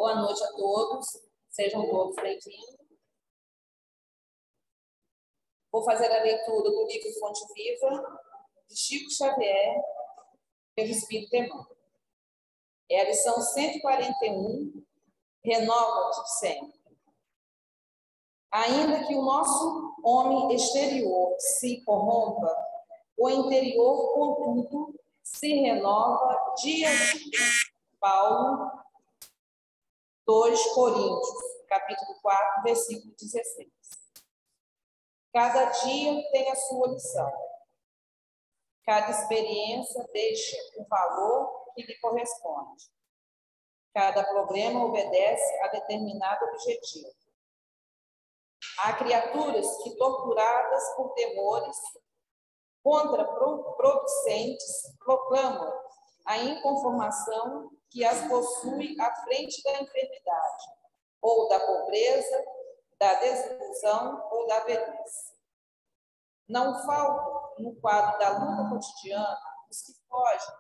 Boa noite a todos, sejam todos bem-vindos. Vou fazer a leitura do livro Fonte Viva, de Chico Xavier, pelo Espírito Emmanuel. É a lição 141, Renova-te sempre. Ainda que o nosso homem exterior se corrompa, o interior, contudo, se renova dia a dia. Paulo 2 Coríntios, capítulo 4, versículo 16. Cada dia tem a sua lição. Cada experiência deixa o valor que lhe corresponde. Cada problema obedece a determinado objetivo. Há criaturas que, torturadas por temores contraproducentes, proclamam a inconformação que as possui à frente da enfermidade, ou da pobreza, da desilusão ou da velhice. Não faltam, no quadro da luta cotidiana, os que fogem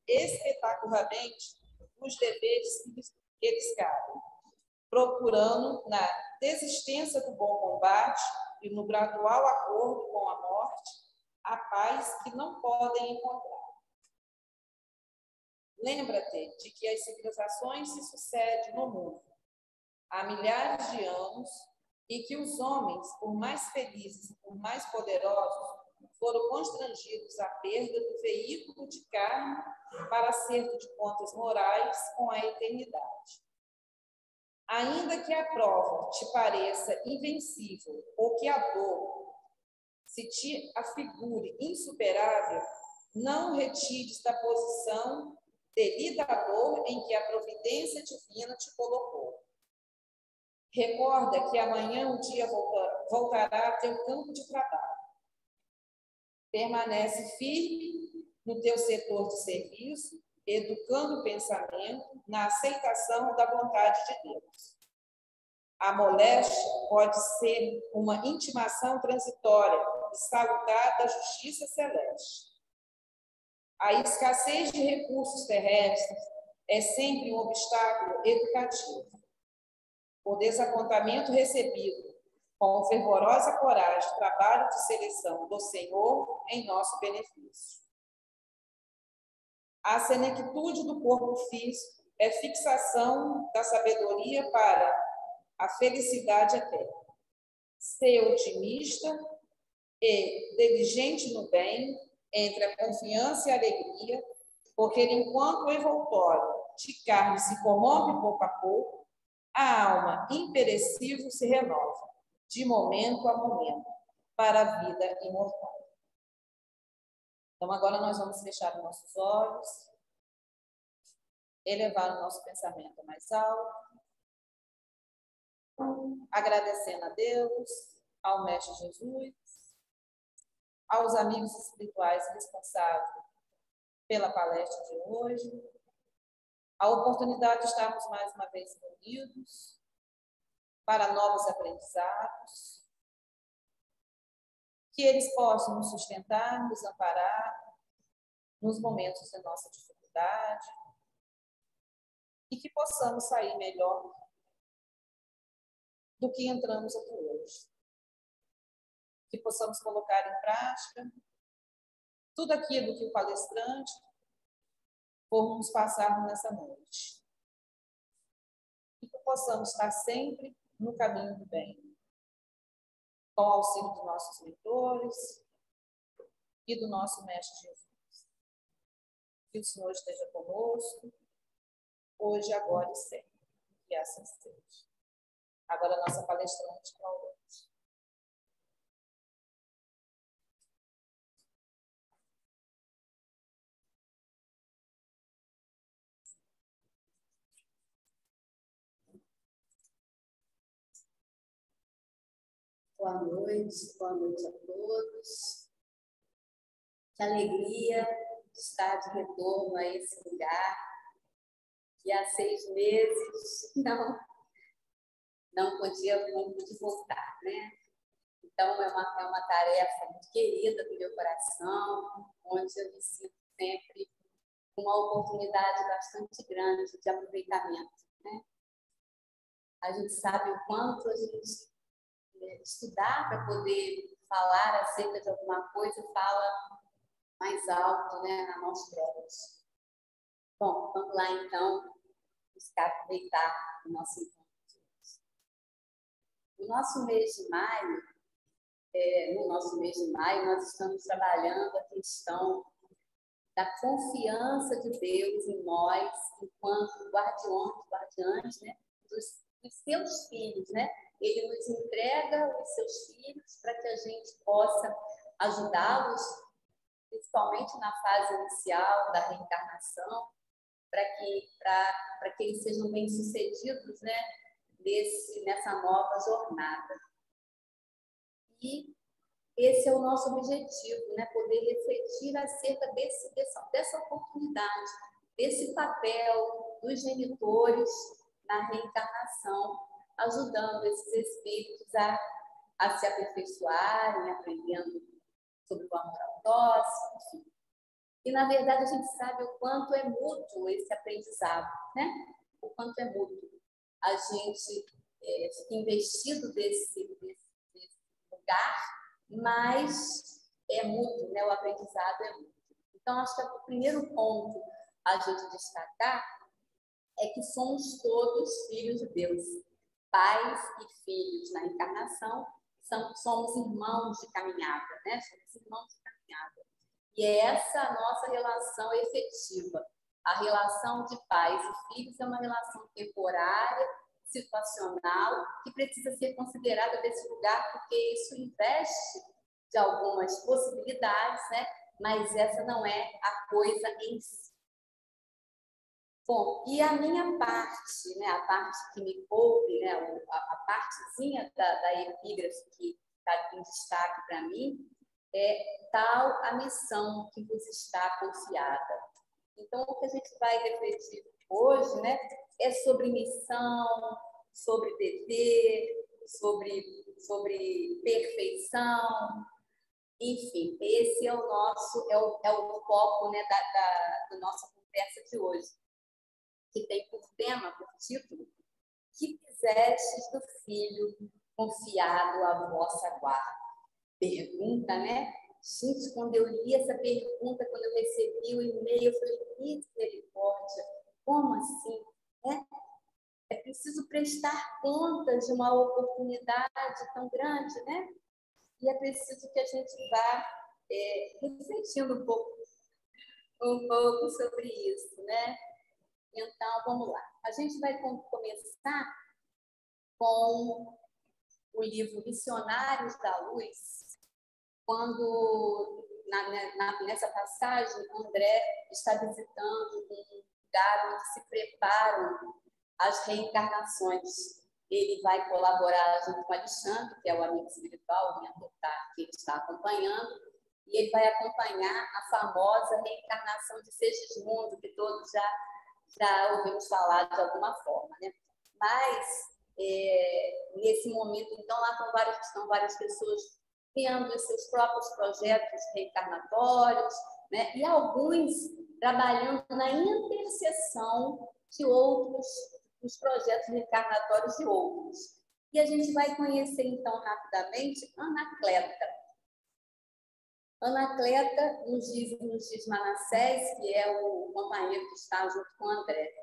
espetacularmente os deveres que lhes cabem, procurando, na desistência do bom combate e no gradual acordo com a morte, a paz que não podem encontrar. Lembra-te de que as civilizações se sucedem no mundo há milhares de anos e que os homens, por mais felizes e por mais poderosos, foram constrangidos à perda do veículo de carne para acerto de contas morais com a eternidade. Ainda que a prova te pareça invencível ou que a dor se te afigure insuperável, não retires da posição de lidador em que a providência divina te colocou. Recorda que amanhã um dia voltará a teu campo de trabalho. Permanece firme no teu setor de serviço, educando o pensamento na aceitação da vontade de Deus. A moléstia pode ser uma intimação transitória e salutar da justiça celeste. A escassez de recursos terrestres é sempre um obstáculo educativo. O desapontamento recebido com fervorosa coragem, trabalho de seleção do Senhor em nosso benefício. A senectude do corpo físico é fixação da sabedoria para a felicidade eterna. Ser otimista e diligente no bem, entre a confiança e a alegria, porque enquanto o envoltório de carne se corrompe pouco a pouco, a alma imperecível se renova, de momento a momento, para a vida imortal. Então, agora nós vamos fechar os nossos olhos, elevar o nosso pensamento mais alto, agradecendo a Deus, ao Mestre Jesus, aos amigos espirituais responsáveis pela palestra de hoje, a oportunidade de estarmos mais uma vez reunidos para novos aprendizados, que eles possam nos sustentar, nos amparar nos momentos de nossa dificuldade e que possamos sair melhor do que entramos aqui hoje. Que possamos colocar em prática tudo aquilo que o palestrante for nos passar nessa noite. E que possamos estar sempre no caminho do bem, com o auxílio dos nossos mentores e do nosso Mestre Jesus. Que o Senhor esteja conosco, hoje, agora e sempre. Que assim seja. Agora, a nossa palestrante, Claudete. Boa noite a todos. Que alegria de estar de retorno a esse lugar que há 6 meses não pude voltar, né? Então, é uma tarefa muito querida do meu coração, onde eu me sinto sempre com uma oportunidade bastante grande de aproveitamento, né? A gente sabe o quanto a gente estudar para poder falar acerca de alguma coisa fala mais alto, né, na nós próprios. Bom, vamos lá então buscar aproveitar o nosso encontro. No nosso mês de maio, nós estamos trabalhando a questão da confiança de Deus em nós, enquanto guardiães, né, dos seus filhos, né? Ele nos entrega os seus filhos para que a gente possa ajudá-los, principalmente na fase inicial da reencarnação, para que eles sejam bem-sucedidos, né, nessa nova jornada. E esse é o nosso objetivo, né, poder refletir acerca dessa oportunidade, desse papel dos genitores na reencarnação, ajudando esses espíritos a se aperfeiçoarem, aprendendo sobre o amor ao próximo, enfim. E, na verdade, a gente sabe o quanto é mútuo esse aprendizado, né? O quanto é mútuo. A gente fica investido desse lugar, mas é mútuo, né? O aprendizado é mútuo. Então, acho que o primeiro ponto a gente destacar é que somos todos filhos de Deus. Pais e filhos na encarnação, somos irmãos de caminhada, né? Somos irmãos de caminhada. E é essa a nossa relação efetiva. A relação de pais e filhos é uma relação temporária, situacional, que precisa ser considerada desse lugar, porque isso investe de algumas possibilidades, né? Mas essa não é a coisa em si. Bom, e a minha parte, né? A parte que me coube, né? A partezinha da epígrafe que está em destaque para mim, é tal a missão que vos está confiada. Então, o que a gente vai refletir hoje, né, é sobre missão, sobre dever, sobre perfeição, enfim, esse é o nosso, é o foco, né, da nossa conversa de hoje, que tem por tema, por título, que fizestes do filho confiado à vossa guarda. Pergunta, né? Gente, quando eu li essa pergunta, quando eu recebi o e-mail, eu falei, misericórdia, como assim? É preciso prestar conta de uma oportunidade tão grande, né? E é preciso que a gente vá refletindo um pouco sobre isso, né? Então, vamos lá. A gente vai começar com o livro Missionários da Luz, quando, nessa passagem, André está visitando um lugar onde se preparam as reencarnações. Ele vai colaborar junto com Alexandre, que é o amigo espiritual, o mentor que ele está acompanhando, e ele vai acompanhar a famosa reencarnação de Segismundo, que todos já ouvimos falar de alguma forma, né? Mas, nesse momento, então, lá estão várias pessoas tendo os seus próprios projetos reencarnatórios, né? E alguns trabalhando na interseção de outros, os projetos reencarnatórios de outros. E a gente vai conhecer, então, rapidamente, Anacleta. Anacleta nos diz Manassés, que é o companheiro que está junto com André.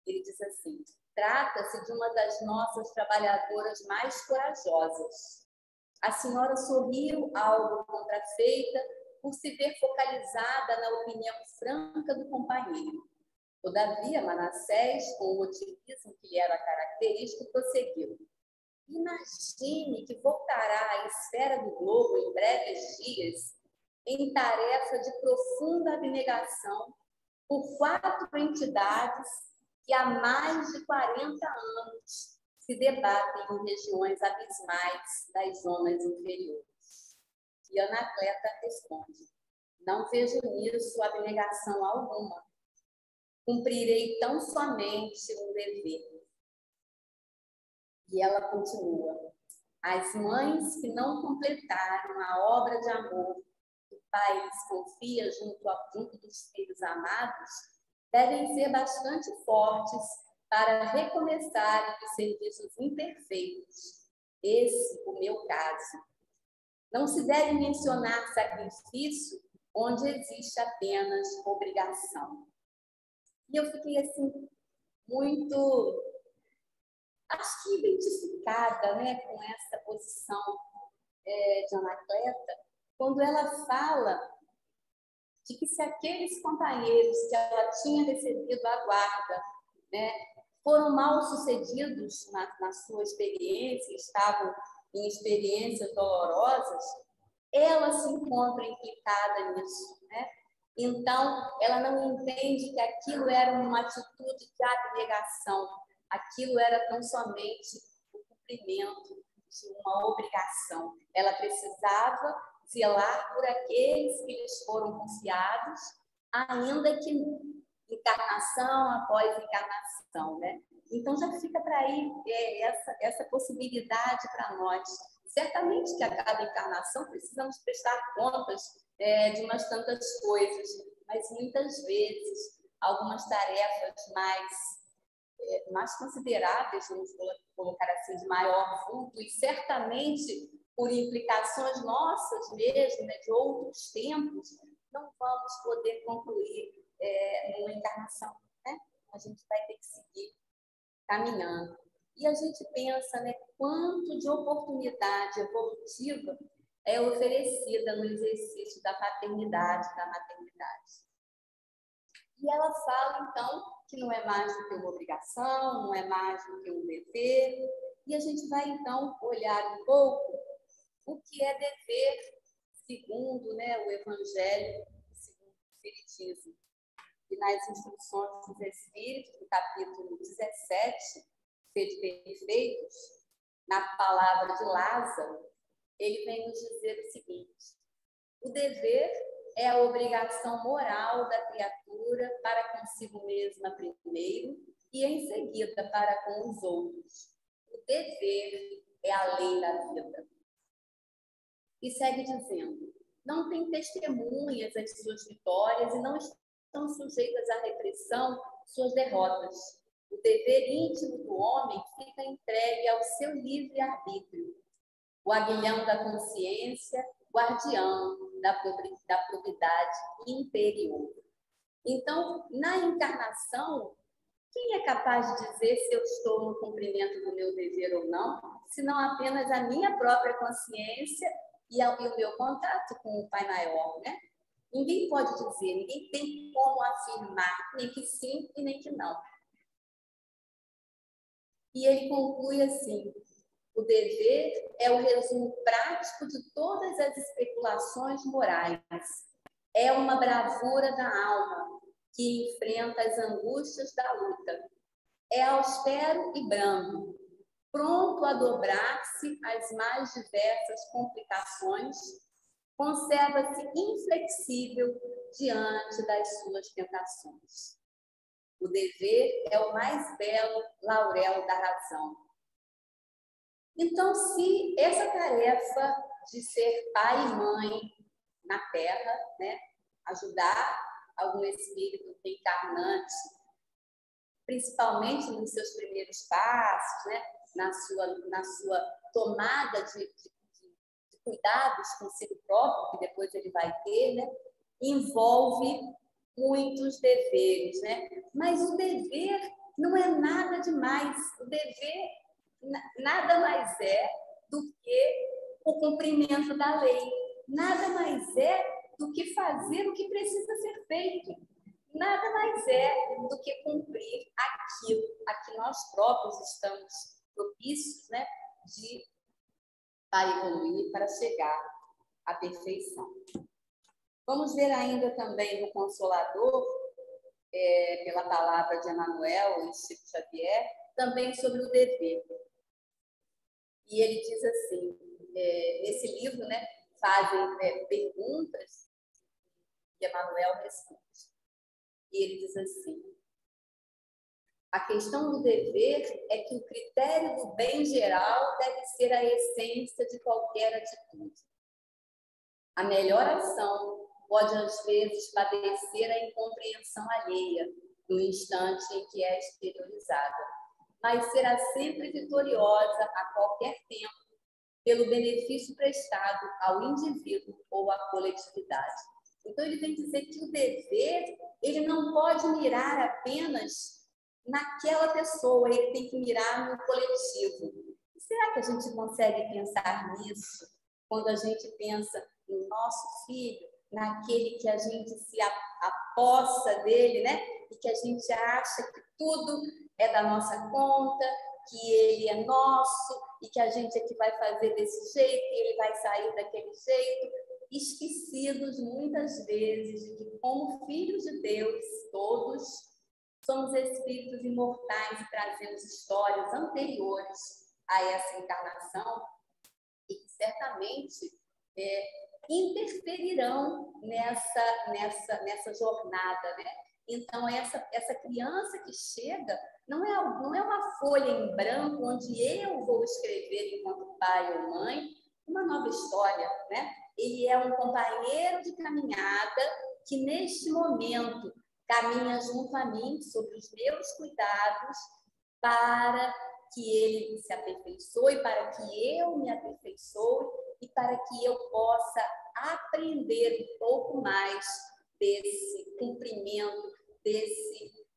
Ele diz assim: trata-se de uma das nossas trabalhadoras mais corajosas. A senhora sorriu algo contrafeita por se ver focalizada na opinião franca do companheiro. Todavia, Manassés, com o otimismo que lhe era característico, prosseguiu. Imagine que voltará à esfera do globo em breves dias em tarefa de profunda abnegação por 4 entidades que há mais de 40 anos se debatem em regiões abismais das zonas inferiores. E Anacleta responde: não vejo nisso abnegação alguma. Cumprirei tão somente um dever. E ela continua: as mães que não completaram a obra de amor que o pai lhes confia junto dos filhos amados devem ser bastante fortes para recomeçarem os serviços imperfeitos. Esse o meu caso. Não se deve mencionar sacrifício onde existe apenas obrigação. E eu fiquei assim, muito, acho que identificada, né, com essa posição de Anacleta, quando ela fala de que se aqueles companheiros que ela tinha recebido a guarda, né, foram mal sucedidos na sua experiência, estavam em experiências dolorosas, ela se encontra implicada nisso, né? Então, ela não entende que aquilo era uma atitude de abnegação, aquilo era tão somente o cumprimento de uma obrigação. Ela precisava zelar por aqueles que lhes foram confiados, ainda que encarnação após encarnação, né? Então, já fica para aí essa possibilidade para nós. Certamente que a cada encarnação precisamos prestar contas de umas tantas coisas, mas muitas vezes algumas tarefas mais consideráveis, vamos colocar assim, de maior vulto, e certamente por implicações nossas mesmo, né, de outros tempos, não vamos poder concluir numa encarnação, né? A gente vai ter que seguir caminhando. E a gente pensa, né, quanto de oportunidade evolutiva é oferecida no exercício da paternidade, da maternidade. E ela fala, então, que não é mais do que uma obrigação, não é mais do que um dever. E a gente vai, então, olhar um pouco o que é dever segundo, né, o Evangelho, segundo o Espiritismo. E nas Instruções dos Espíritos, no capítulo 17, Sede Perfeitos, na palavra de Lázaro, ele vem nos dizer o seguinte: o dever é a obrigação moral da criatura para consigo mesma primeiro e em seguida para com os outros. O dever é a lei da vida. E segue dizendo: não tem testemunhas as suas vitórias e não estão sujeitas à repressão suas derrotas. O dever íntimo do homem fica entregue ao seu livre-arbítrio. O aguilhão da consciência, guardião da probidade interior. Então, na encarnação, quem é capaz de dizer se eu estou no cumprimento do meu dever ou não, senão apenas a minha própria consciência e o meu contato com o Pai Maior, né? Ninguém pode dizer, ninguém tem como afirmar, nem que sim e nem que não. E ele conclui assim: o dever é o resumo prático de todas as especulações morais. É uma bravura da alma que enfrenta as angústias da luta. É austero e brando, pronto a dobrar-se às mais diversas complicações, conserva-se inflexível diante das suas tentações. O dever é o mais belo laurel da razão. Então, se essa tarefa de ser pai e mãe na Terra, né, ajudar algum espírito reencarnante, principalmente nos seus primeiros passos, né, na sua tomada de cuidados consigo próprio, que depois ele vai ter, né, envolve muitos deveres, né? Mas o dever não é nada demais. O dever nada mais é do que o cumprimento da lei. Nada mais é do que fazer o que precisa ser feito. Nada mais é do que cumprir aquilo a que nós próprios estamos propícios, né, para evoluir, para chegar à perfeição. Vamos ver ainda também no Consolador, pela palavra de Emmanuel e Chico Xavier, também sobre o dever. E ele diz assim, nesse livro, né, fazem perguntas e Emmanuel responde. E ele diz assim: a questão do dever é que o critério do bem geral deve ser a essência de qualquer atitude. A melhor ação pode, às vezes, padecer a incompreensão alheia, no instante em que é exteriorizada, mas será sempre vitoriosa a qualquer tempo pelo benefício prestado ao indivíduo ou à coletividade. Então, ele vem dizer que o dever, ele não pode mirar apenas naquela pessoa, ele tem que mirar no coletivo. Será que a gente consegue pensar nisso quando a gente pensa no nosso filho, naquele que a gente se apossa dele, né? E que a gente acha que tudo é da nossa conta, que ele é nosso e que a gente é que vai fazer desse jeito e ele vai sair daquele jeito, esquecidos muitas vezes de que, como filhos de Deus, todos somos espíritos imortais e trazemos histórias anteriores a essa encarnação e que certamente interferirão nessa jornada, né? Então, essa criança que chega não é uma folha em branco onde eu vou escrever, enquanto pai ou mãe, uma nova história, né? Ele é um companheiro de caminhada que, neste momento, caminha junto a mim sobre os meus cuidados para que ele se aperfeiçoe, para que eu me aperfeiçoe e para que eu possa aprender um pouco mais desse cumprimento,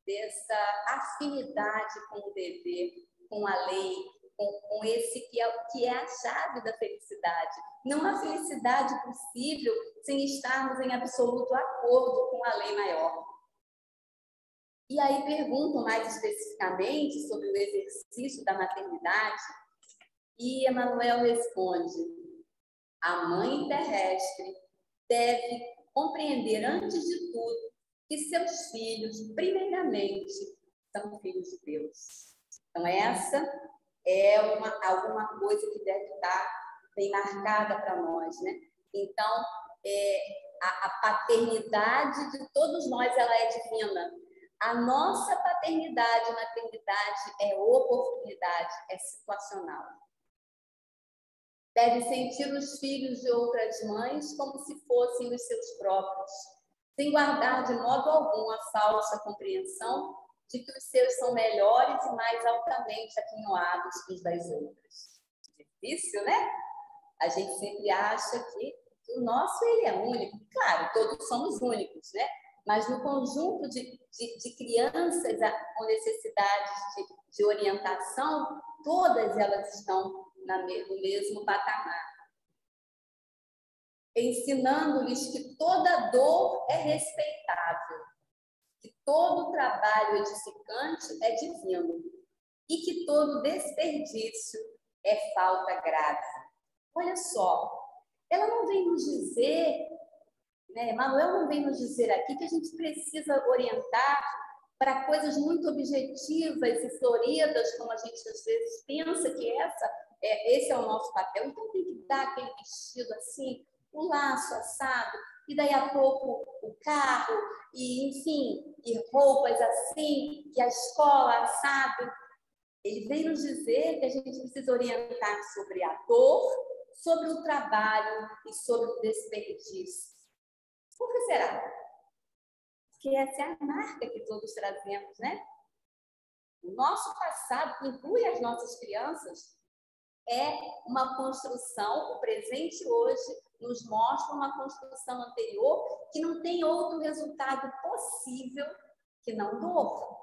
dessa afinidade com o dever, com a lei, com esse que é a chave da felicidade. Não há felicidade possível sem estarmos em absoluto acordo com a lei maior. E aí perguntam mais especificamente sobre o exercício da maternidade e Emmanuel responde: a mãe terrestre deve compreender antes de tudo que seus filhos, primeiramente, são filhos de Deus. Então, essa é alguma coisa que deve estar bem marcada para nós, né? Então, a paternidade de todos nós, ela é divina. A nossa paternidade e maternidade é oportunidade, é situacional. Deve sentir os filhos de outras mães como se fossem os seus próprios, sem guardar de modo algum a falsa compreensão de que os seus são melhores e mais altamente aquinhoados que os das outras. Difícil, né? A gente sempre acha que o nosso ele é único. Claro, todos somos únicos, né? Mas no conjunto de crianças com necessidades de orientação, todas elas estão no mesmo patamar. Ensinando-lhes que toda dor é respeitável, que todo trabalho edificante é divino e que todo desperdício é falta grave. Olha só, ela não vem nos dizer, né, Emmanuel não vem nos dizer aqui que a gente precisa orientar para coisas muito objetivas e floridas, como a gente às vezes pensa que esse é o nosso papel. Então tem que dar aquele vestido assim, o laço assado, e daí a pouco o carro, e enfim, e roupas assim, e a escola assado. Ele vem nos dizer que a gente precisa orientar sobre a dor, sobre o trabalho e sobre o desperdício. Por que será? Porque essa é a marca que todos trazemos, né? O nosso passado, que inclui as nossas crianças, é uma construção, o presente hoje nos mostra uma construção anterior que não tem outro resultado possível que não dor.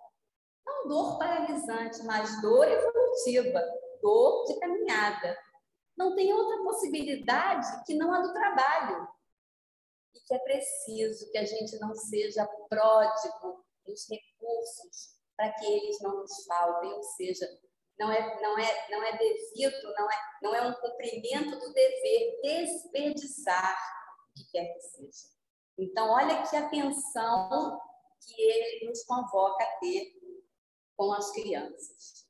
Não dor paralisante, mas dor evolutiva, dor de caminhada. Não tem outra possibilidade que não a do trabalho. E que é preciso que a gente não seja pródigo dos recursos para que eles não nos faltem, ou seja, não é devido, não é um cumprimento do dever desperdiçar o que quer que seja. Então, olha que atenção que ele nos convoca a ter com as crianças.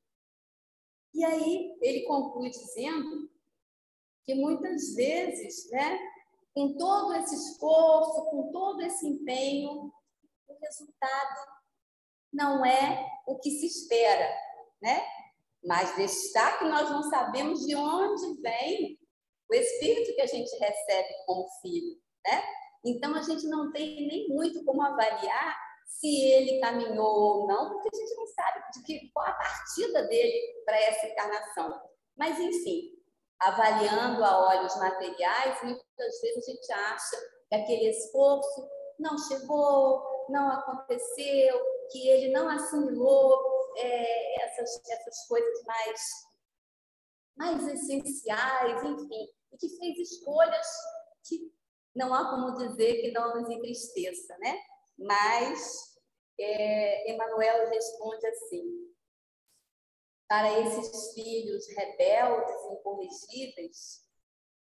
E aí, ele conclui dizendo que muitas vezes, né, com todo esse esforço, com todo esse empenho, o resultado não é o que se espera, né? Mas destaque, nós não sabemos de onde vem o espírito que a gente recebe como filho, né? Então, a gente não tem nem muito como avaliar se ele caminhou ou não, porque a gente não sabe qual a partida dele para essa encarnação. Mas, enfim, avaliando a olhos materiais, muitas vezes a gente acha que aquele esforço não chegou, não aconteceu, que ele não assimilou essas coisas mais essenciais, enfim, e que fez escolhas que não há como dizer que não nos entristeça, né? Mas Emmanuel responde assim: para esses filhos rebeldes e incorrigíveis,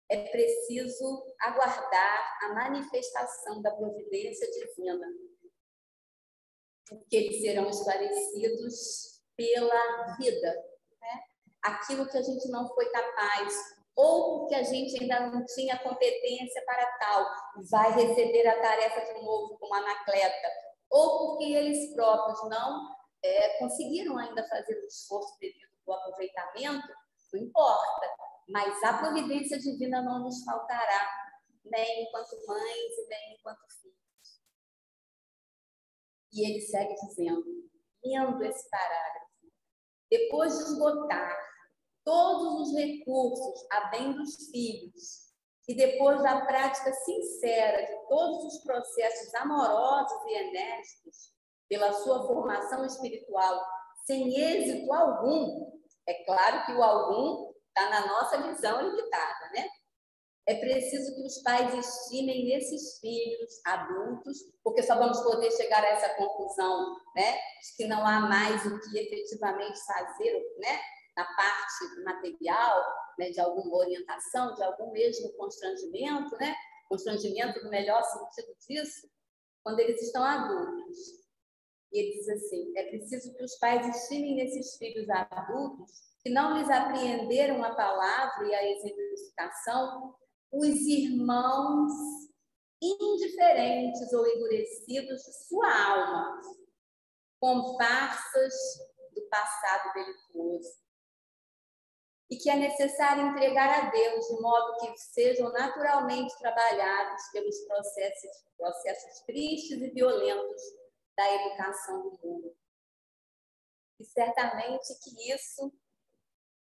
é preciso aguardar a manifestação da providência divina, porque eles serão esclarecidos pela vida, né? Aquilo que a gente não foi capaz, ou porque a gente ainda não tinha competência para tal, vai receber a tarefa de novo como Anacleta, ou porque eles próprios não conseguiram ainda fazer o esforço devido ao aproveitamento, não importa, mas a providência divina não nos faltará, nem enquanto mães e nem enquanto filhos. E ele segue dizendo, lendo esse parágrafo, depois de esgotar todos os recursos a bem dos filhos e depois da prática sincera de todos os processos amorosos e enérgicos pela sua formação espiritual, sem êxito algum, é claro que o algum está na nossa visão limitada, né? É preciso que os pais estimem nesses filhos adultos, porque só vamos poder chegar a essa conclusão, né, de que não há mais o que efetivamente fazer, né, na parte material, né, de alguma orientação, de algum mesmo constrangimento, né, constrangimento no melhor sentido disso, quando eles estão adultos. E ele diz assim, é preciso que os pais estimem nesses filhos adultos que não lhes apreenderam a palavra e a exemplificação, os irmãos indiferentes ou endurecidos de sua alma, comparsas do passado delituoso, e que é necessário entregar a Deus de modo que sejam naturalmente trabalhados pelos processos tristes e violentos da educação do mundo. E certamente que isso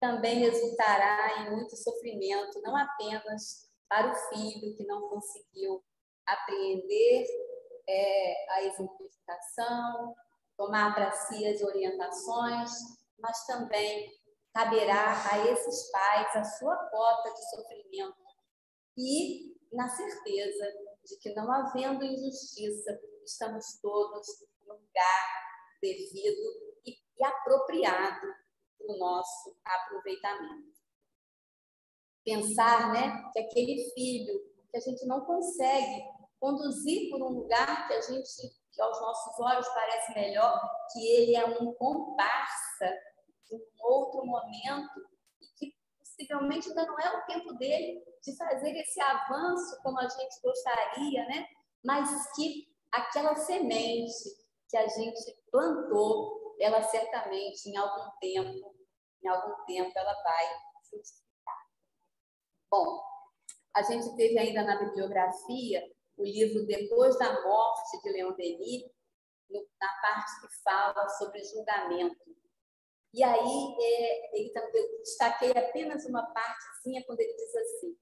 também resultará em muito sofrimento, não apenas para o filho que não conseguiu apreender a exemplificação, tomar para si as orientações, mas também caberá a esses pais a sua cota de sofrimento e na certeza de que, não havendo injustiça, estamos todos no lugar devido e apropriado para o nosso aproveitamento. Pensar, né, que aquele filho que a gente não consegue conduzir por um lugar que aos nossos olhos parece melhor, que ele é um comparsa de um outro momento e que possivelmente ainda não é o tempo dele de fazer esse avanço como a gente gostaria, né? Mas que aquela semente que a gente plantou, ela certamente em algum tempo ela vai frutificar. Bom, a gente teve ainda na bibliografia o livro Depois da Morte, de Leon Denis, na parte que fala sobre julgamento. E aí, eu destaquei apenas uma partezinha quando ele diz assim: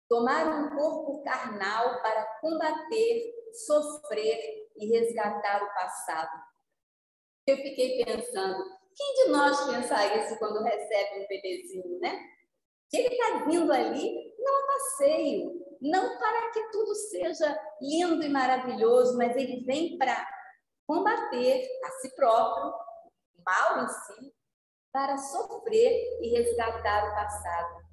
tomar um corpo carnal para combater, sofrer e resgatar o passado. Eu fiquei pensando, quem de nós pensa isso quando recebe um bebezinho, né? Que ele está vindo ali não a passeio, não para que tudo seja lindo e maravilhoso, mas ele vem para combater a si próprio, o mal em si, para sofrer e resgatar o passado.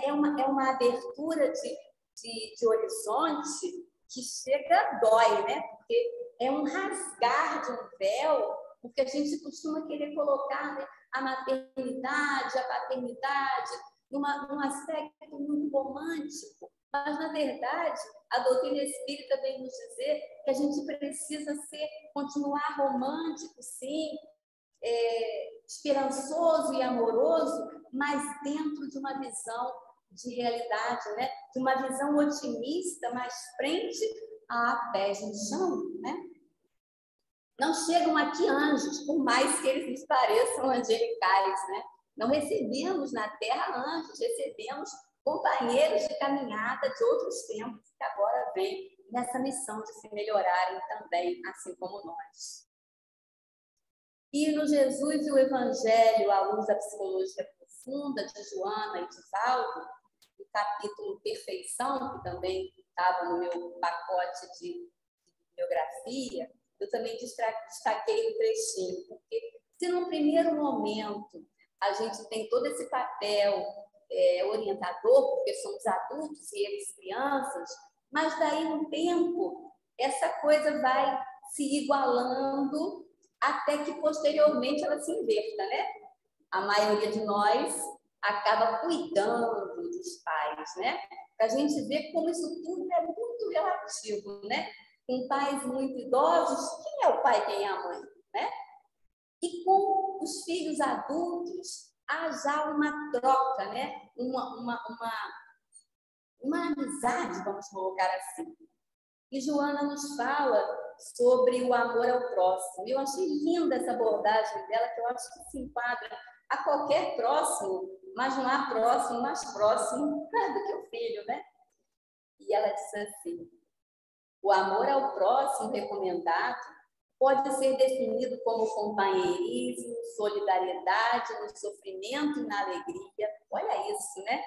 É uma abertura de horizonte que chega, dói, né? Porque é um rasgar de um véu, porque a gente costuma querer colocar, né, a maternidade, a paternidade, num aspecto muito romântico, mas, na verdade, a doutrina espírita vem nos dizer que a gente precisa continuar romântico, sim, esperançoso e amoroso, mas dentro de uma visão de realidade, né? De uma visão otimista, mas frente a pés no chão, né? Não chegam aqui anjos, por mais que eles nos pareçam angelicais, né? Não recebemos na terra anjos, recebemos companheiros de caminhada de outros tempos que agora vêm nessa missão de se melhorarem também, assim como nós. E no Jesus e o Evangelho, à luz da psicologia profunda de Joana e de Valdo, o capítulo Perfeição, que também estava no meu pacote de bibliografia, eu também destaquei um trechinho, porque se no primeiro momento a gente tem todo esse papel orientador, porque somos adultos e eles crianças, mas daí no tempo essa coisa vai se igualando até que posteriormente ela se inverta, né? A maioria de nós acaba cuidando dos pais, né? Para a gente ver como isso tudo é muito relativo, né? Com pais muito idosos, quem é o pai, quem é a mãe, né? E com os filhos adultos, há já uma troca, né? Uma amizade, vamos colocar assim. E Joana nos fala sobre o amor ao próximo. E eu achei linda essa abordagem dela, que eu acho que se enquadra a qualquer próximo, mas não há próximo mais próximo do que o filho, né? E ela diz assim: o amor ao próximo recomendado pode ser definido como companheirismo, solidariedade no sofrimento e na alegria. Olha isso, né?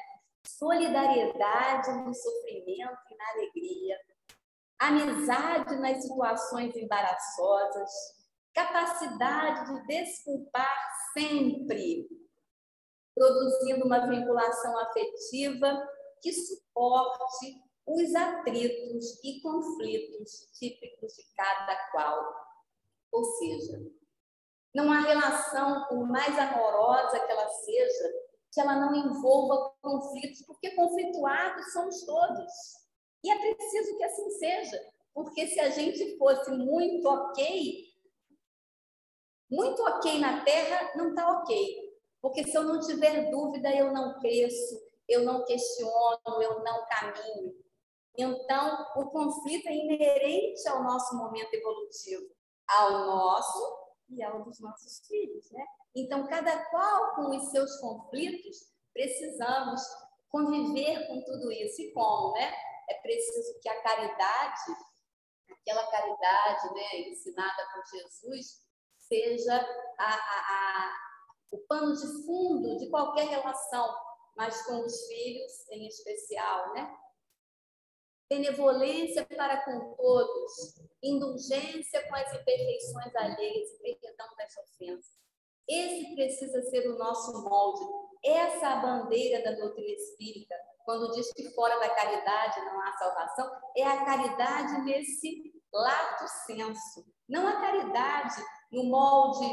Solidariedade no sofrimento e na alegria. Amizade nas situações embaraçosas. Capacidade de desculpar sempre, produzindo uma vinculação afetiva que suporte os atritos e conflitos típicos de cada qual. Ou seja, não há relação, por mais amorosa que ela seja, que ela não envolva conflitos, porque conflituados somos todos. E é preciso que assim seja, porque se a gente fosse muito ok na Terra, não está ok. Porque se eu não tiver dúvida, eu não cresço, eu não questiono, eu não caminho. Então, o conflito é inerente ao nosso momento evolutivo, ao nosso e ao dos nossos filhos, né? Então, cada qual com os seus conflitos, precisamos conviver com tudo isso. E como, né? É preciso que a caridade, aquela caridade, né, ensinada por Jesus, seja o pano de fundo de qualquer relação, mas com os filhos em especial, né? Benevolência para com todos, indulgência com as imperfeições alheias e perdão das ofensas. Esse precisa ser o nosso molde. Essa é a bandeira da doutrina espírita, quando diz que fora da caridade não há salvação, é a caridade nesse lato senso, não a caridade no molde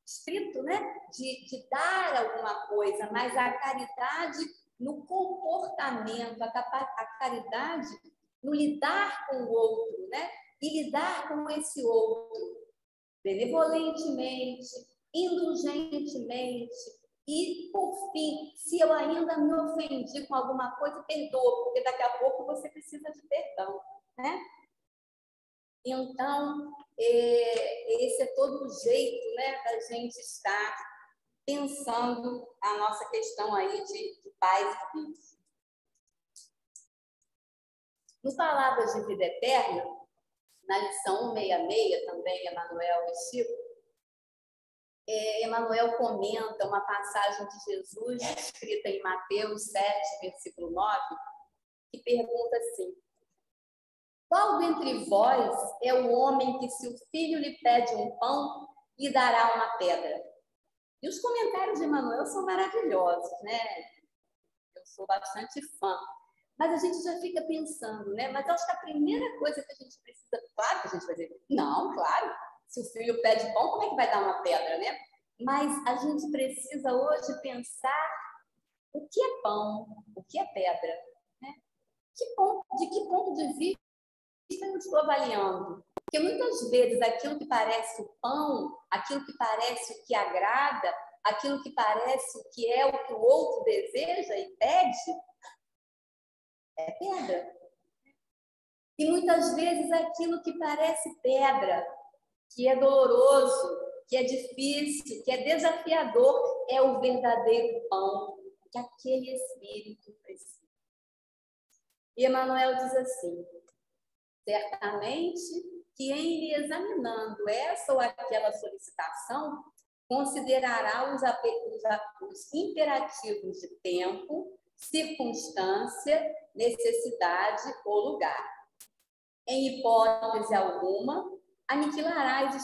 estrito, né, de dar alguma coisa, mas a caridade no comportamento, a caridade no lidar com o outro, né? E lidar com esse outro benevolentemente, indulgentemente e, por fim, se eu ainda me ofendi com alguma coisa, perdoa, porque daqui a pouco você precisa de perdão, né? Então, esse é todo o jeito, né, da gente estar pensando a nossa questão aí de pais e filhos. No Palavras de Vida Eterna, na lição 166, também, Emmanuel e Chico, Emmanuel comenta uma passagem de Jesus, escrita em Mateus 7, versículo 9, que pergunta assim: qual dentre vós é o homem que, se o filho lhe pede um pão, lhe dará uma pedra? E os comentários de Emmanuel são maravilhosos, né? Eu sou bastante fã. Mas a gente já fica pensando, né? Mas acho que a primeira coisa que a gente precisa... Claro que a gente vai dizer, não, claro. Se o filho pede pão, como é que vai dar uma pedra, né? Mas a gente precisa hoje pensar o que é pão, o que é pedra, né? De que ponto de vista eu estou avaliando? Porque muitas vezes aquilo que parece o pão, aquilo que parece o que agrada, aquilo que parece o que é o que o outro deseja e pede, é pedra. E muitas vezes aquilo que parece pedra que é doloroso, que é difícil, que é desafiador, é o verdadeiro pão que aquele espírito precisa. E Emmanuel diz assim: certamente que em lhe examinando essa ou aquela solicitação, considerará os imperativos de tempo, circunstância, necessidade ou lugar. Em hipótese alguma, aniquilará as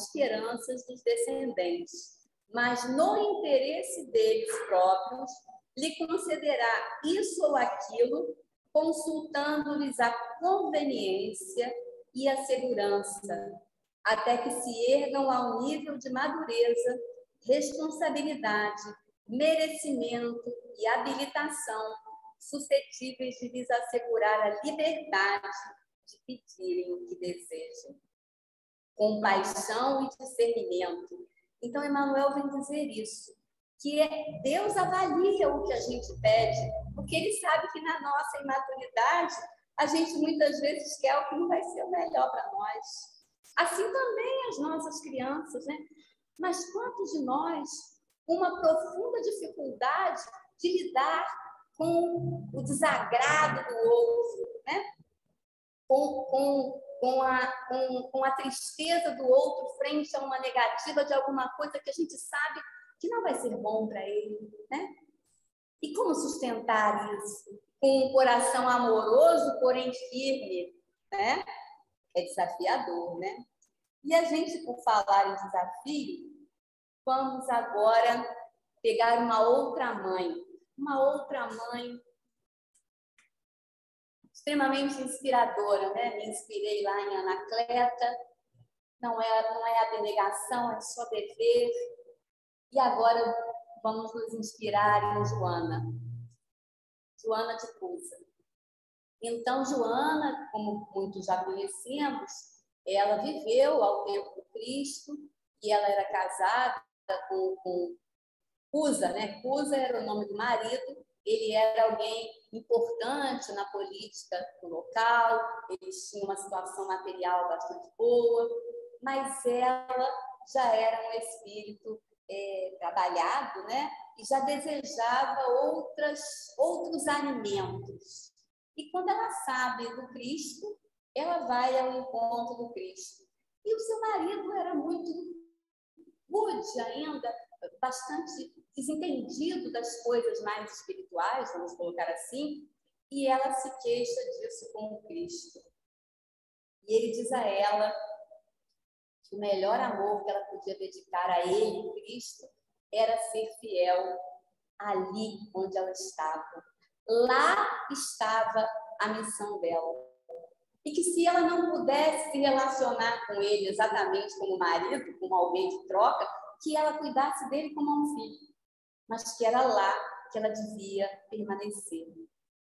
esperanças dos descendentes, mas no interesse deles próprios, lhe concederá isso ou aquilo, consultando-lhes a conveniência e a segurança, até que se ergam ao nível de madureza, responsabilidade, merecimento e habilitação suscetíveis de lhes assegurar a liberdade de pedirem o que desejam. Compaixão e discernimento. Então, Emmanuel vem dizer isso, que Deus avalia o que a gente pede, porque Ele sabe que na nossa imaturidade, a gente muitas vezes quer o que não vai ser o melhor para nós. Assim também as nossas crianças, né? Mas quantos de nós, com uma profunda dificuldade de lidar com o desagrado do outro, né? Com a tristeza do outro frente a uma negativa de alguma coisa que a gente sabe que não vai ser bom para ele, né? E como sustentar isso? Com um coração amoroso, porém firme, né? É desafiador, né? E a gente, por falar em desafio, vamos agora pegar uma outra mãe extremamente inspiradora, né? Me inspirei lá em Anacleta, não é abnegação, é só dever. E agora vamos nos inspirar em Joana de Cusa. Então, Joana, como muitos já conhecemos, ela viveu ao tempo do Cristo e ela era casada com Cusa, né? Cusa era o nome do marido, ele era alguém importante na política do local, eles tinham uma situação material bastante boa, mas ela já era um espírito trabalhado, né? E já desejava outros alimentos. E quando ela sabe do Cristo, ela vai ao encontro do Cristo. E o seu marido era muito rude ainda, bastante desentendido das coisas mais espirituais, vamos colocar assim, e ela se queixa disso com o Cristo. E ele diz a ela que o melhor amor que ela podia dedicar a ele, Cristo, era ser fiel ali onde ela estava. Lá estava a missão dela. E que se ela não pudesse se relacionar com ele exatamente como marido, como alguém de troca, que ela cuidasse dele como um filho. Mas que era lá que ela devia permanecer.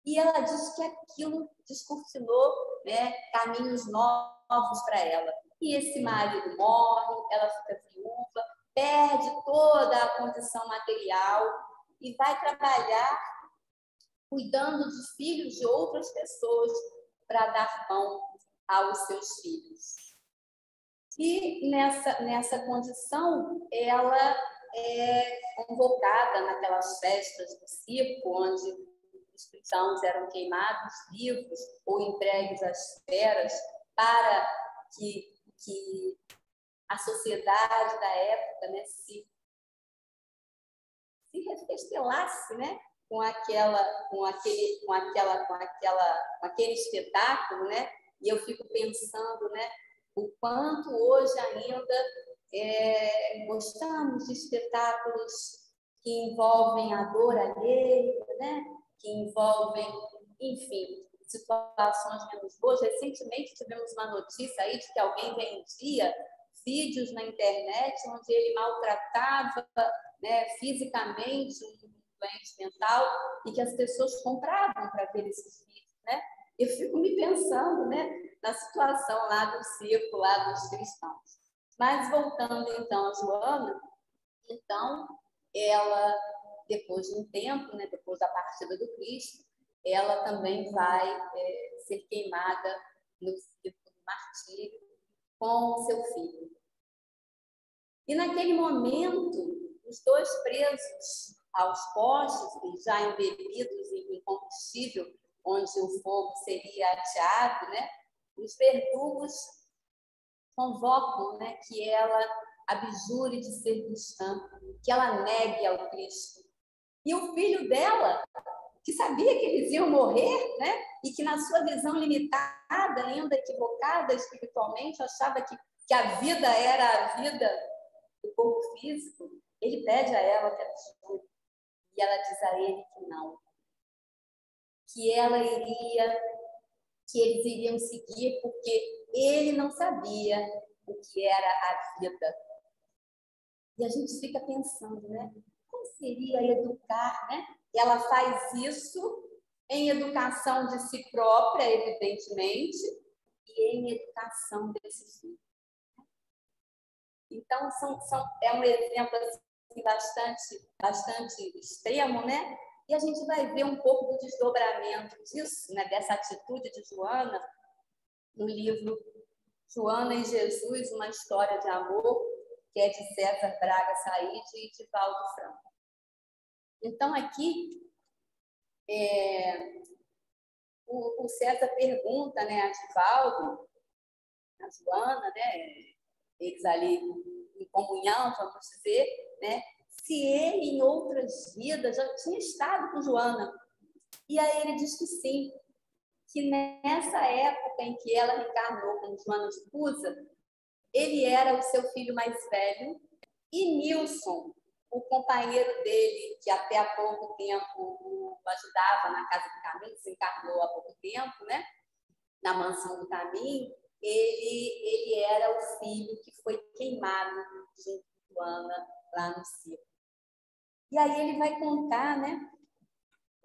E ela diz que aquilo descortinou, né, caminhos novos para ela. E esse marido morre, ela fica viúva, perde toda a condição material e vai trabalhar cuidando de filhos de outras pessoas para dar pão aos seus filhos. E nessa condição, ela é convocada naquelas festas do circo, onde os cristãos eram queimados vivos ou entregues às feras para que a sociedade da época, né, se refestelasse, né, com aquele espetáculo, né? E eu fico pensando, né, o quanto hoje ainda gostamos de espetáculos que envolvem a dor alheia, né? Que envolvem, enfim, situações menos boas. Recentemente tivemos uma notícia aí de que alguém vendia vídeos na internet onde ele maltratava, né, fisicamente um doente mental e que as pessoas compravam para ver esses vídeos, né? Eu fico me pensando, né, na situação lá do circo, lá dos cristãos. Mas voltando então a Joana, então ela, depois de um tempo, né, depois da partida do Cristo, ela também vai ser queimada no circo do martírio. com o seu filho. E naquele momento, os dois presos aos postes, já embebidos em combustível, onde o fogo seria ateado, né? Os verdugos convocam, né, que ela abjure de ser cristã, que ela negue ao Cristo. E o filho dela, que sabia que eles iam morrer, né, e que na sua visão limitada, ainda equivocada espiritualmente, achava que a vida era a vida do corpo físico, ele pede a ela que abjure. E ela diz a ele que não. Que eles iriam seguir porque ele não sabia o que era a vida. E a gente fica pensando, né? Como seria educar, né? E ela faz isso em educação de si própria, evidentemente, e em educação desse filho. Então, é um exemplo assim, bastante extremo, né? E a gente vai ver um pouco do desdobramento disso, né? Dessa atitude de Joana, no livro Joana e Jesus, uma história de amor, que é de César Braga Said e de Valdo Franco. Então, aqui, o César pergunta, né, a Divaldo, a Joana, né, eles ali em comunhão, vamos dizer, né, se ele, em outras vidas, já tinha estado com Joana. E aí ele diz que sim, que nessa época em que ela reencarnou como Joana de Cusa, ele era o seu filho mais velho, e Nilson, o companheiro dele, que até há pouco tempo o ajudava na Casa do Caminho, se encarnou há pouco tempo, né? Na Mansão do Caminho, ele era o filho que foi queimado junto com Joana lá no circo. E aí ele vai contar, né,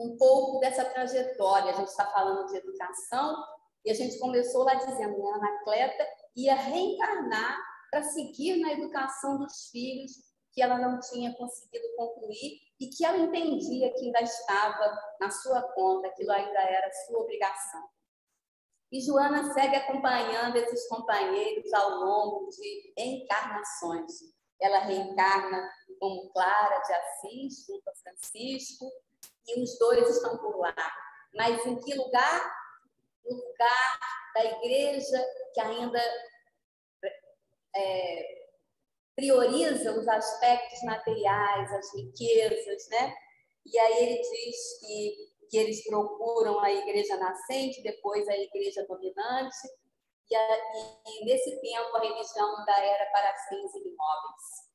um pouco dessa trajetória. A gente está falando de educação e a gente começou lá dizendo, né, a Anacleta ia reencarnar para seguir na educação dos filhos que ela não tinha conseguido concluir e que ela entendia que ainda estava na sua conta, aquilo ainda era sua obrigação. E Joana segue acompanhando esses companheiros ao longo de encarnações. Ela reencarna como Clara de Assis, junto a Francisco, e os dois estão por lá. Mas em que lugar? No lugar da igreja que ainda prioriza os aspectos materiais, as riquezas, né? E aí ele diz que eles procuram a igreja nascente, depois a igreja dominante, e nesse tempo a religião ainda era para fins imóveis.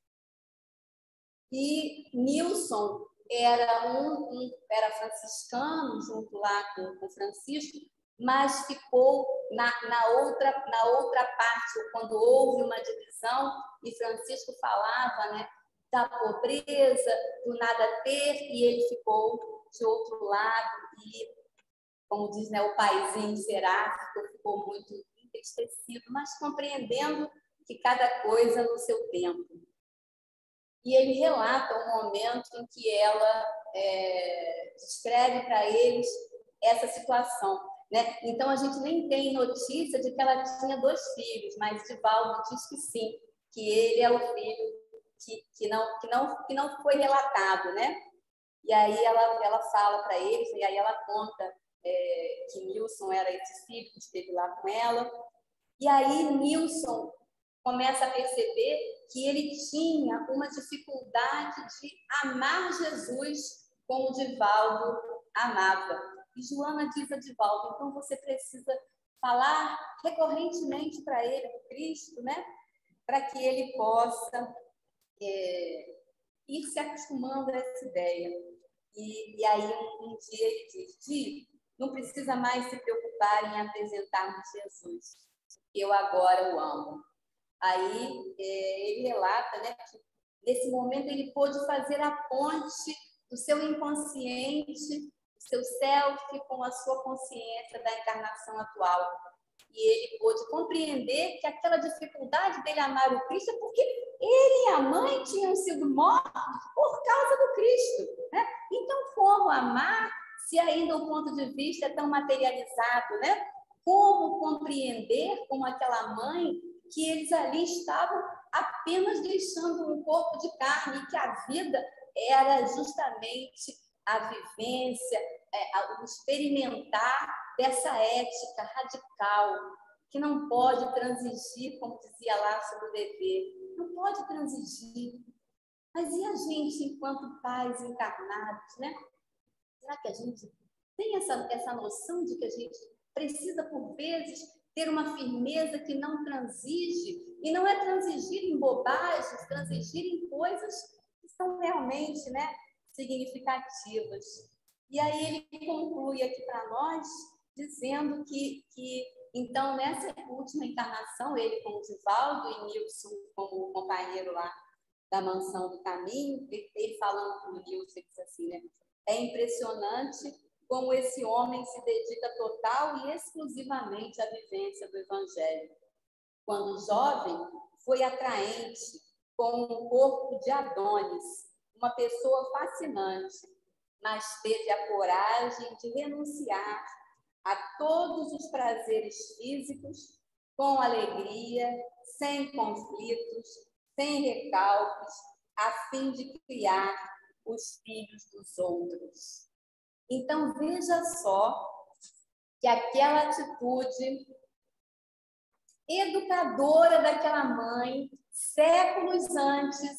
E Nilson era franciscano, junto lá com Francisco, mas ficou na outra parte, quando houve uma divisão, e Francisco falava, né, da pobreza, do nada ter, e ele ficou de outro lado, e, como diz, né, o paizinho seráfico ficou muito entristecido, mas compreendendo que cada coisa no seu tempo. E ele relata um momento em que ela descreve para eles essa situação, né? Então, a gente nem tem notícia de que ela tinha 2 filhos, mas Divaldo diz que sim, que ele é o filho que não foi relatado, né? E aí ela fala para eles, e aí ela conta que Nilson era esse filho que esteve lá com ela. E aí Nilson começa a perceber que ele tinha uma dificuldade de amar Jesus como Divaldo amava. E Joana diz a Divaldo, então você precisa falar recorrentemente para ele do Cristo, né? Para que ele possa ir se acostumando a essa ideia. E aí um dia ele diz, não precisa mais se preocupar em apresentar-me Jesus, eu agora o amo. Aí ele relata, né, que nesse momento ele pôde fazer a ponte do seu inconsciente, do seu self com a sua consciência da encarnação atual. E ele pôde compreender que aquela dificuldade dele amar o Cristo é porque ele e a mãe tinham sido mortos por causa do Cristo, né? Então, como amar se ainda o ponto de vista é tão materializado, né? Como compreender como aquela mãe que eles ali estavam apenas deixando um corpo de carne, e que a vida era justamente a vivência, o experimentar dessa ética radical, que não pode transigir, como dizia lá sobre o dever, não pode transigir. Mas e a gente, enquanto pais encarnados, né? Será que a gente tem essa noção de que a gente precisa, por vezes, ter uma firmeza que não transige? E não é transigir em bobagens, transigir em coisas que são realmente, né, significativas. E aí ele conclui aqui para nós, dizendo que então, nessa última encarnação, ele com o Divaldo e Nilson como companheiro lá da Mansão do Caminho, ele falando com o Nilson, ele diz assim, né? É impressionante como esse homem se dedica total e exclusivamente à vivência do Evangelho. Quando jovem, foi atraente, com um corpo de Adonis, uma pessoa fascinante, mas teve a coragem de renunciar a todos os prazeres físicos com alegria, sem conflitos, sem recalques, a fim de criar os filhos dos outros. Então, veja só que aquela atitude educadora daquela mãe, séculos antes,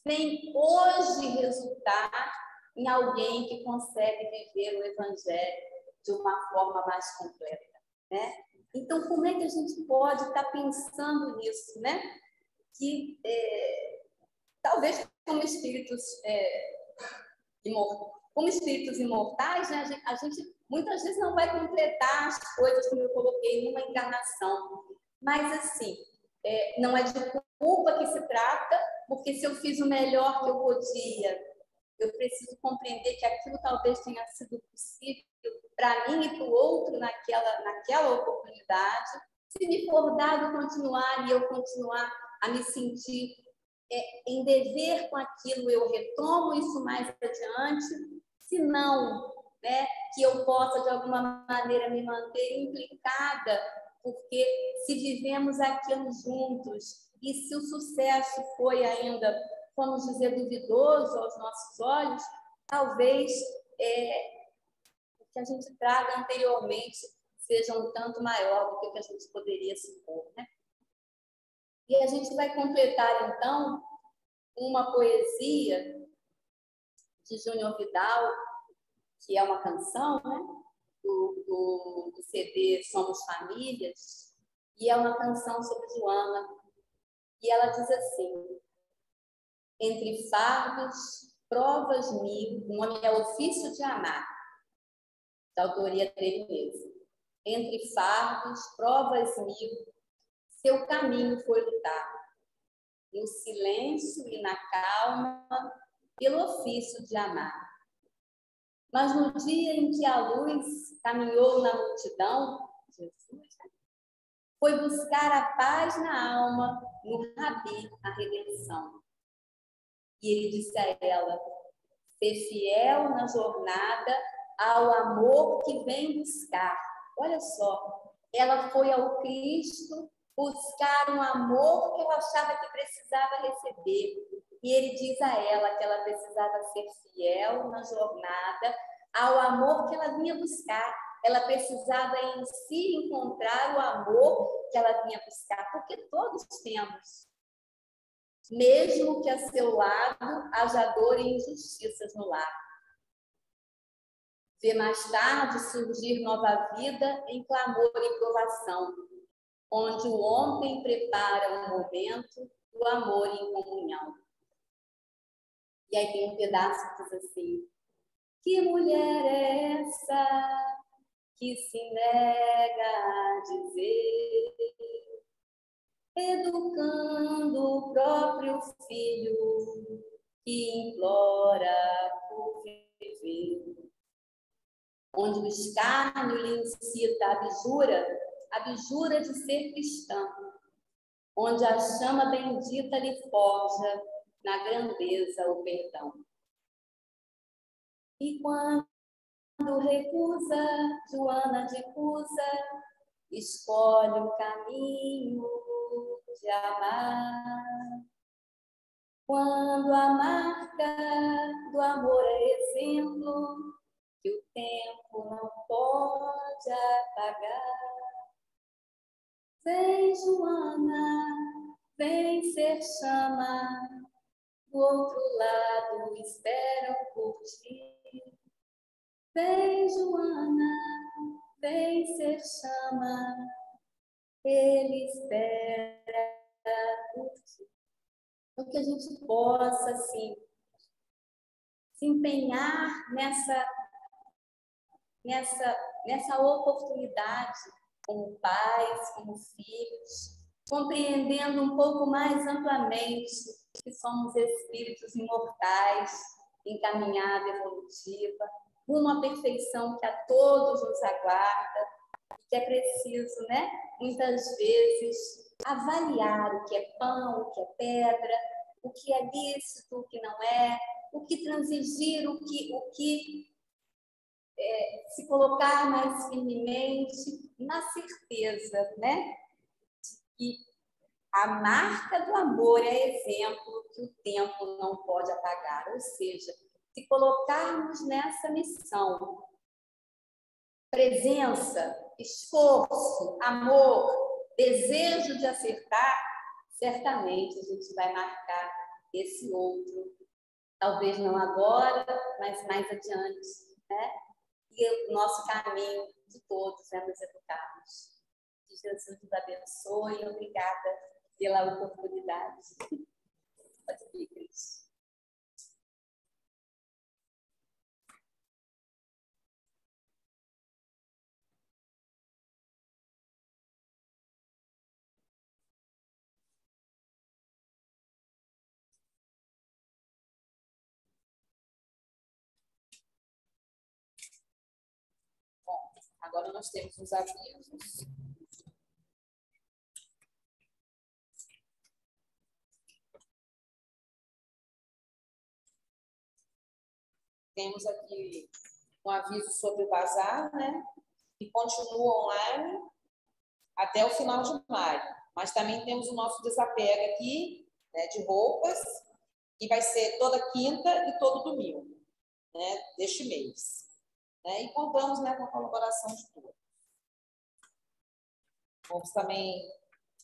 vem hoje resultar em alguém que consegue viver o Evangelho de uma forma mais completa, né? Então, como é que a gente pode estar pensando nisso, né? Que talvez como espíritos imortais, né? A gente muitas vezes não vai completar as coisas como eu coloquei numa encarnação, mas assim, não é de culpa que se trata, porque se eu fiz o melhor que eu podia, eu preciso compreender que aquilo talvez tenha sido possível para mim e para o outro naquela oportunidade. Se me for dado continuar e eu continuar a me sentir em dever com aquilo, eu retomo isso mais adiante. Se não, né, que eu possa de alguma maneira me manter implicada, porque se vivemos aquilo juntos e se o sucesso foi ainda, vamos dizer, duvidoso aos nossos olhos, talvez o que a gente traga anteriormente seja um tanto maior do que o que a gente poderia supor, né? E a gente vai completar, então, uma poesia de Júnior Vidal, que é uma canção, né? do CD Somos Famílias, e é uma canção sobre Joana. E ela diz assim: entre fardos, provas mil, o nome é Ofício de Amar, da autoria dele mesmo. Entre fardos, provas mil, seu caminho foi lutar, no silêncio e na calma, pelo ofício de amar. Mas no dia em que a luz caminhou na multidão, Jesus foi buscar a paz na alma, no Rabi, a redenção. E ele disse a ela: ser fiel na jornada ao amor que vem buscar. Olha só, ela foi ao Cristo buscar um amor que ela achava que precisava receber. E ele diz a ela que ela precisava ser fiel na jornada ao amor que ela vinha buscar. Ela precisava em si encontrar o amor que ela vinha buscar, porque todos temos. Mesmo que a seu lado haja dor e injustiças no lar. Vê mais tarde surgir nova vida em clamor e provação, onde o ontem prepara o momento do amor em comunhão. E aí tem um pedaço que diz assim: que mulher é essa que se nega a dizer, educando o próprio filho que implora por viver, onde o escárnio lhe incita a abjura de ser cristã, onde a chama bendita lhe forja na grandeza o perdão. E quando recusa, Joana de Cusa escolhe o caminho pode amar. Quando a marca do amor é exemplo, que o tempo não pode apagar. Vem, Joana, vem ser chama, do outro lado esperam por ti. Vem, Joana, vem ser chama, ele espera por ti. Então, que a gente possa, assim, se empenhar nessa oportunidade, como pais, como filhos, compreendendo um pouco mais amplamente que somos espíritos imortais, em caminhada evolutiva, uma perfeição que a todos nos aguarda, e que é preciso, né, muitas vezes, avaliar o que é pão, o que é pedra, o que é lícito, o que não é, o que transigir, o que se colocar mais firmemente, na certeza, né, que a marca do amor é exemplo que o tempo não pode apagar. Ou seja, se colocarmos nessa missão, presença, esforço, amor, desejo de acertar, certamente a gente vai marcar esse outro. Talvez não agora, mas mais adiante, né? E o nosso caminho de todos é nos educarmos. Que Jesus nos abençoe e obrigada pela oportunidade. Pode vir, Cris. Bom, agora nós temos os avisos. Temos aqui um aviso sobre o bazar, né? Que continua online até o final de maio. Mas também temos o nosso desapego aqui, né, de roupas, que vai ser toda quinta e todo domingo, né, deste mês. Né? E contamos, né, com a colaboração de todos. Vamos também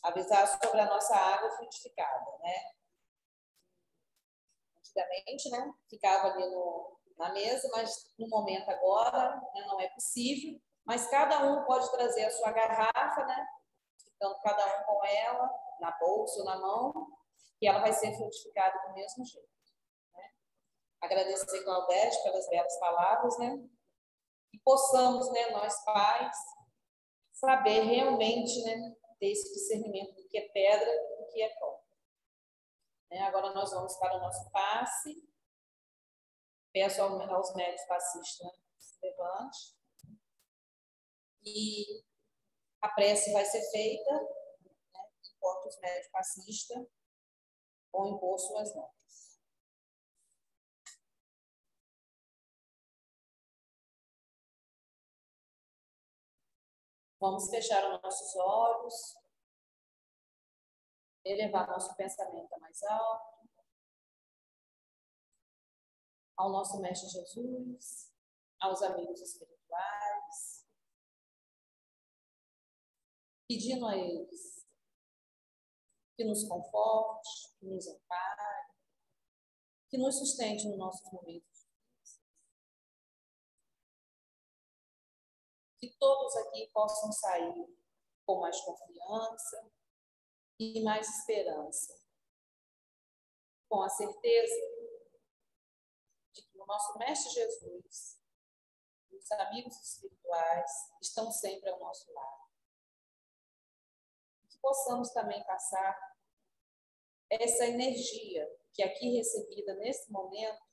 avisar sobre a nossa água frutificada, né? Antigamente, né, ficava ali na mesa, mas no momento agora, né, não é possível, mas cada um pode trazer a sua garrafa, né, ficando cada um com ela, na bolsa ou na mão, e ela vai ser frutificada do mesmo jeito. Né? Agradecer, Claudete, pelas belas palavras, né, e possamos, né, nós pais, saber realmente, né, ter esse discernimento do que é pedra e do que é pó. Né? Agora nós vamos para o nosso passe. Peço aos médios passistas, né, que se levante. E a prece vai ser feita, né, enquanto os médios passistas vão impor suas notas. Vamos fechar os nossos olhos, elevar nosso pensamento a mais alto, ao nosso Mestre Jesus, aos amigos espirituais, pedindo a eles que nos conforte, que nos ampare, que nos sustente nos nossos momentos. Que todos aqui possam sair com mais confiança e mais esperança, com a certeza de que o nosso Mestre Jesus e os amigos espirituais estão sempre ao nosso lado. Que possamos também passar essa energia que aqui recebida nesse momento,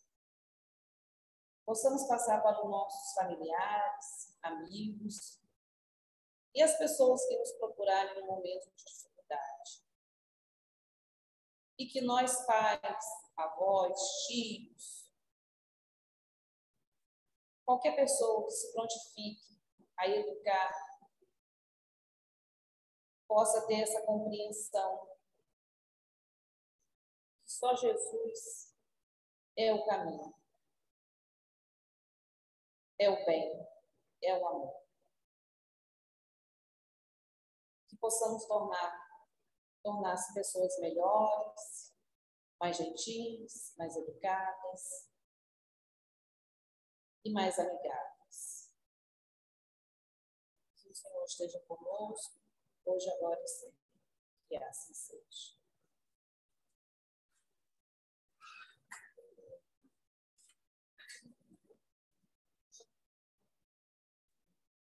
possamos passar para os nossos familiares, amigos e as pessoas que nos procurarem no momento de dificuldade. E que nós, pais, avós, tios, qualquer pessoa que se prontifique a educar, possa ter essa compreensão Só Jesus é o caminho, é o bem, é o amor. Que possamos tornar-se pessoas melhores, mais gentis, mais educadas e mais amigáveis. Que o Senhor esteja conosco, hoje, agora e sempre. Que assim seja.